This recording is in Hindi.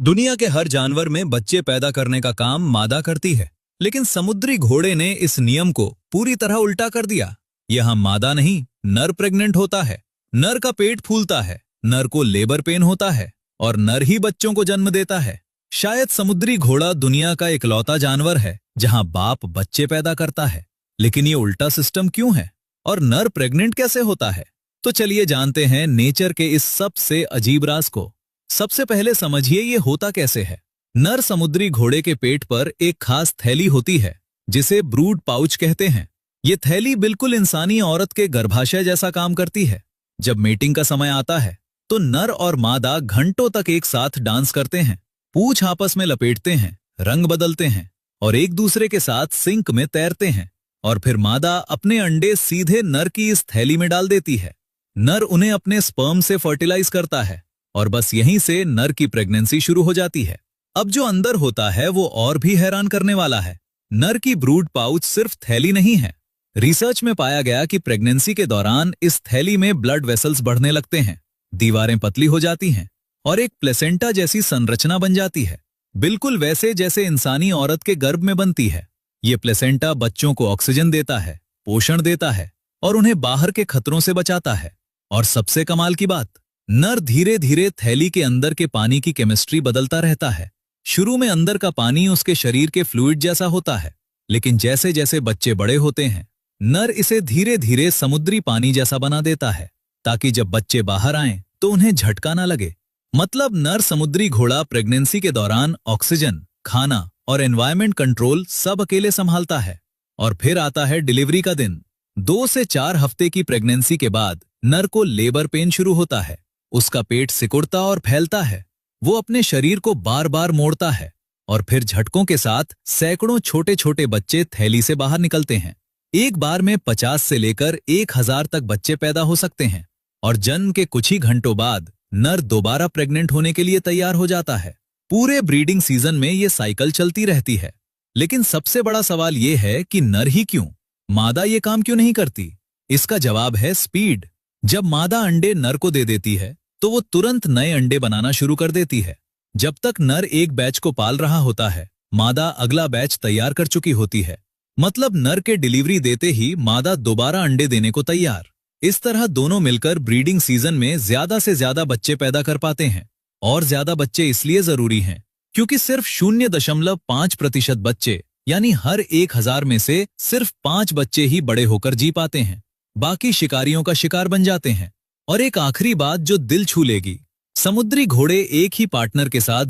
दुनिया के हर जानवर में बच्चे पैदा करने का काम मादा करती है, लेकिन समुद्री घोड़े ने इस नियम को पूरी तरह उल्टा कर दिया। यहाँ मादा नहीं, नर प्रेग्नेंट होता है। नर का पेट फूलता है, नर को लेबर पेन होता है और नर ही बच्चों को जन्म देता है। शायद समुद्री घोड़ा दुनिया का इकलौता जानवर है जहां बाप बच्चे पैदा करता है। लेकिन ये उल्टा सिस्टम क्यों है और नर प्रेग्नेंट कैसे होता है? तो चलिए जानते हैं नेचर के इस सबसे अजीब राज को। सबसे पहले समझिए ये होता कैसे है। नर समुद्री घोड़े के पेट पर एक खास थैली होती है जिसे ब्रूड पाउच कहते हैं। ये थैली बिल्कुल इंसानी औरत के गर्भाशय जैसा काम करती है। जब मेटिंग का समय आता है तो नर और मादा घंटों तक एक साथ डांस करते हैं, पूंछ आपस में लपेटते हैं, रंग बदलते हैं और एक दूसरे के साथ सिंक में तैरते हैं। और फिर मादा अपने अंडे सीधे नर की इस थैली में डाल देती है। नर उन्हें अपने स्पर्म से फर्टिलाइज करता है और बस यहीं से नर की प्रेगनेंसी शुरू हो जाती है। अब जो अंदर होता है वो और भी हैरान करने वाला है। नर की ब्रूड पाउच सिर्फ थैली नहीं है। रिसर्च में पाया गया कि प्रेगनेंसी के दौरान इस थैली में ब्लड वेसल्स बढ़ने लगते हैं, दीवारें पतली हो जाती हैं और एक प्लेसेंटा जैसी संरचना बन जाती है, बिल्कुल वैसे जैसे इंसानी औरत के गर्भ में बनती है। ये प्लेसेंटा बच्चों को ऑक्सीजन देता है, पोषण देता है और उन्हें बाहर के खतरों से बचाता है। और सबसे कमाल की बात, नर धीरे धीरे थैली के अंदर के पानी की केमिस्ट्री बदलता रहता है। शुरू में अंदर का पानी उसके शरीर के फ्लूइड जैसा होता है, लेकिन जैसे जैसे बच्चे बड़े होते हैं नर इसे धीरे धीरे समुद्री पानी जैसा बना देता है, ताकि जब बच्चे बाहर आएं तो उन्हें झटका ना लगे। मतलब नर समुद्री घोड़ा प्रेगनेंसी के दौरान ऑक्सीजन, खाना और एनवायरमेंट कंट्रोल सब अकेले संभालता है। और फिर आता है डिलीवरी का दिन। 2 से 4 हफ्ते की प्रेगनेंसी के बाद नर को लेबर पेन शुरू होता है। उसका पेट सिकुड़ता और फैलता है। वो अपने शरीर को बार बार मोड़ता है और फिर झटकों के साथ सैकड़ों छोटे छोटे बच्चे थैली से बाहर निकलते हैं। एक बार में 50 से लेकर 1000 तक बच्चे पैदा हो सकते हैं और जन्म के कुछ ही घंटों बाद नर दोबारा प्रेग्नेंट होने के लिए तैयार हो जाता है। पूरे ब्रीडिंग सीजन में ये साइकिल चलती रहती है। लेकिन सबसे बड़ा सवाल ये है कि नर ही क्यों, मादा ये काम क्यों नहीं करती? इसका जवाब है स्पीड। जब मादा अंडे नर को दे देती है तो वो तुरंत नए अंडे बनाना शुरू कर देती है। जब तक नर एक बैच को पाल रहा होता है, मादा अगला बैच तैयार कर चुकी होती है। मतलब नर के डिलीवरी देते ही मादा दोबारा अंडे देने को तैयार। इस तरह दोनों मिलकर ब्रीडिंग सीजन में ज्यादा से ज्यादा बच्चे पैदा कर पाते हैं। और ज्यादा बच्चे इसलिए जरूरी हैं क्योंकि सिर्फ 0.5% बच्चे, यानी हर 1000 में से सिर्फ 5 बच्चे ही बड़े होकर जी पाते हैं। बाकी शिकारियों का शिकार बन जाते हैं। और एक आखिरी बात जो दिल छू लेगी, समुद्री घोड़े एक ही पार्टनर के साथ